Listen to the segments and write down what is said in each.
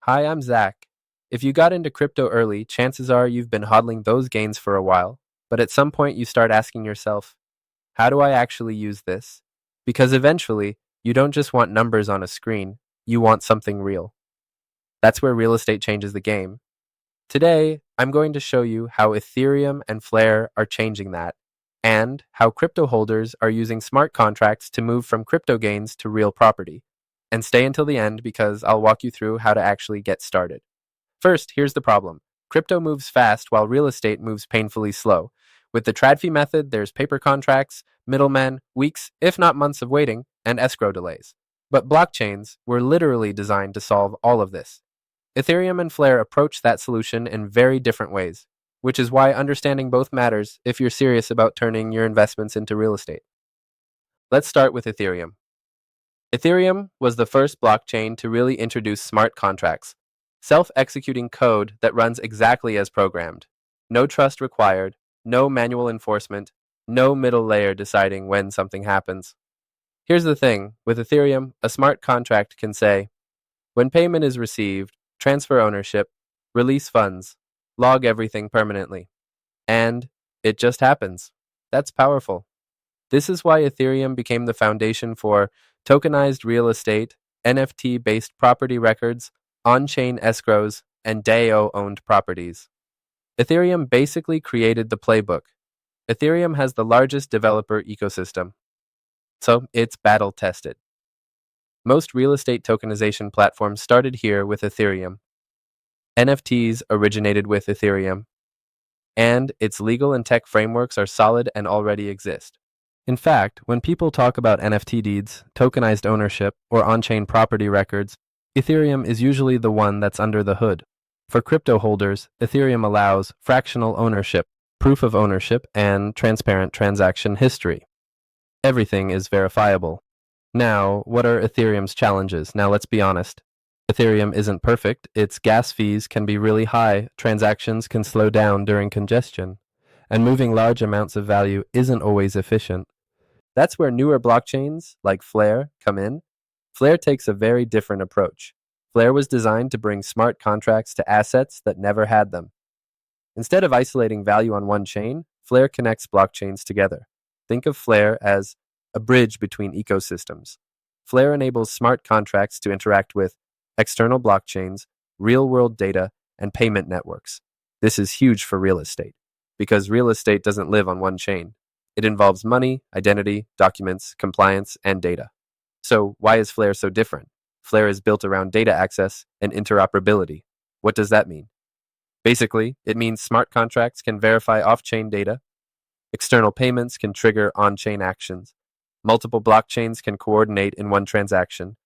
Hi, I'm Zach. If you got into crypto early, chances are you've been hodling those gains for a while, but at some point you start asking yourself, how do I actually use this? Because eventually, you don't just want numbers on a screen, you want something real. That's where real estate changes the game. Today, I'm going to show you how Ethereum and Flare are changing that, and how crypto holders are using smart contracts to move from crypto gains to real property. And stay until the end because I'll walk you through how to actually get started. First, here's the problem. Crypto moves fast while real estate moves painfully slow. With the TradFi method, there's paper contracts, middlemen, weeks, if not months of waiting, and escrow delays. But blockchains were literally designed to solve all of this. Ethereum and Flare approach that solution in very different ways, which is why understanding both matters if you're serious about turning your investments into real estate. Let's start with Ethereum. Ethereum was the first blockchain to really introduce smart contracts, self-executing code that runs exactly as programmed. No trust required, no manual enforcement, no middle layer deciding when something happens. Here's the thing, with Ethereum, a smart contract can say, when payment is received, transfer ownership, release funds, log everything permanently. And it just happens. That's powerful. This is why Ethereum became the foundation for tokenized real estate, NFT-based property records, on-chain escrows, and DAO-owned properties. Ethereum basically created the playbook. Ethereum has the largest developer ecosystem, so it's battle-tested. Most real estate tokenization platforms started here with Ethereum. NFTs originated with Ethereum, and its legal and tech frameworks are solid and already exist. In fact, when people talk about NFT deeds, tokenized ownership, or on-chain property records, Ethereum is usually the one that's under the hood. For crypto holders, Ethereum allows fractional ownership, proof of ownership, and transparent transaction history. Everything is verifiable. Now, what are Ethereum's challenges? Now, let's be honest. Ethereum isn't perfect. Its gas fees can be really high, transactions can slow down during congestion, and moving large amounts of value isn't always efficient. That's where newer blockchains, like Flare, come in. Flare takes a very different approach. Flare was designed to bring smart contracts to assets that never had them. Instead of isolating value on one chain, Flare connects blockchains together. Think of Flare as a bridge between ecosystems. Flare enables smart contracts to interact with external blockchains, real-world data, and payment networks. This is huge for real estate, because real estate doesn't live on one chain. It involves money, identity, documents, compliance, and data. So why is Flare so different? Flare is built around data access and interoperability. What does that mean? Basically, it means smart contracts can verify off-chain data, external payments can trigger on-chain actions, multiple blockchains can coordinate in one transaction.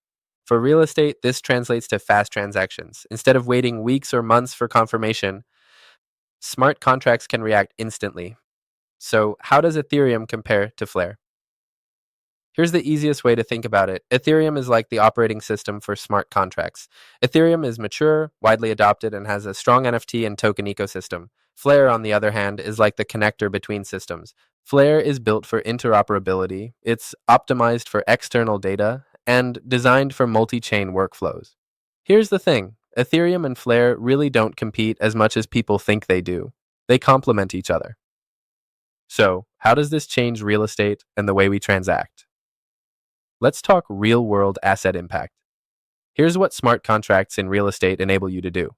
For real estate, this translates to fast transactions. Instead of waiting weeks or months for confirmation, smart contracts can react instantly. So, how does Ethereum compare to Flare? Here's the easiest way to think about it. Ethereum is like the operating system for smart contracts. Ethereum is mature, widely adopted, and has a strong NFT and token ecosystem. Flare, on the other hand, is like the connector between systems. Flare is built for interoperability, it's optimized for external data, and designed for multi-chain workflows. Here's the thing. Ethereum and Flare really don't compete as much as people think they do. They complement each other. So, how does this change real estate and the way we transact? Let's talk real-world asset impact. Here's what smart contracts in real estate enable you to do.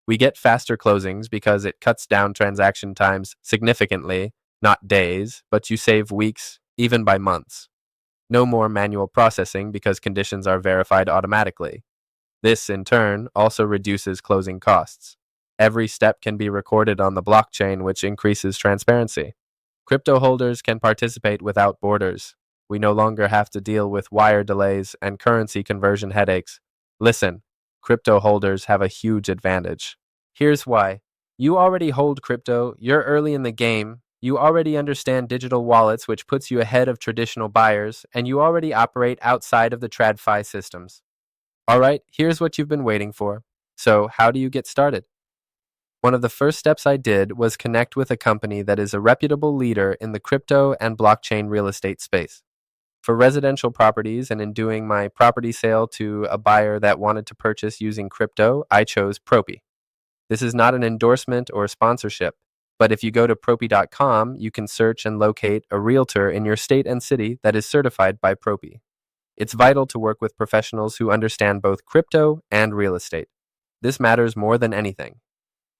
We get faster closings because it cuts down transaction times significantly, not days, but you save weeks, even by months. No more manual processing because conditions are verified automatically. This, in turn, also reduces closing costs. Every step can be recorded on the blockchain, which increases transparency. Crypto holders can participate without borders. We no longer have to deal with wire delays and currency conversion headaches. Listen, crypto holders have a huge advantage. Here's why. You already hold crypto, you're early in the game, you already understand digital wallets, which puts you ahead of traditional buyers, and you already operate outside of the TradFi systems. All right, here's what you've been waiting for. So, how do you get started? One of the first steps I did was connect with a company that is a reputable leader in the crypto and blockchain real estate space. For residential properties and in doing my property sale to a buyer that wanted to purchase using crypto, I chose Propy. This is not an endorsement or sponsorship, but if you go to propy.com, you can search and locate a realtor in your state and city that is certified by Propy. It's vital to work with professionals who understand both crypto and real estate. This matters more than anything.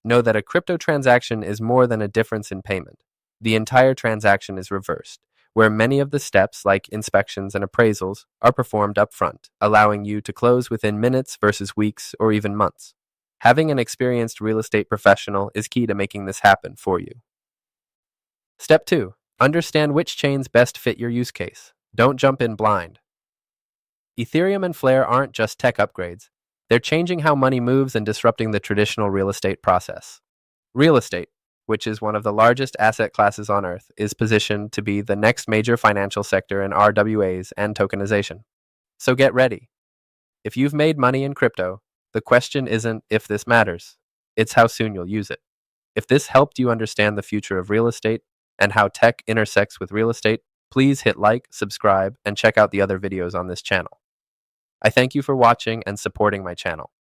Know that a crypto transaction is more than a difference in payment. The entire transaction is reversed, where many of the steps, like inspections and appraisals, are performed upfront, allowing you to close within minutes versus weeks or even months. Having an experienced real estate professional is key to making this happen for you. Step 2. Understand which chains best fit your use case. Don't jump in blind. Ethereum and Flare aren't just tech upgrades. They're changing how money moves and disrupting the traditional real estate process. Real estate, which is one of the largest asset classes on Earth, is positioned to be the next major financial sector in RWAs and tokenization. So get ready. If you've made money in crypto, the question isn't if this matters, it's how soon you'll use it. If this helped you understand the future of real estate and how tech intersects with real estate, please hit like, subscribe, and check out the other videos on this channel. I thank you for watching and supporting my channel.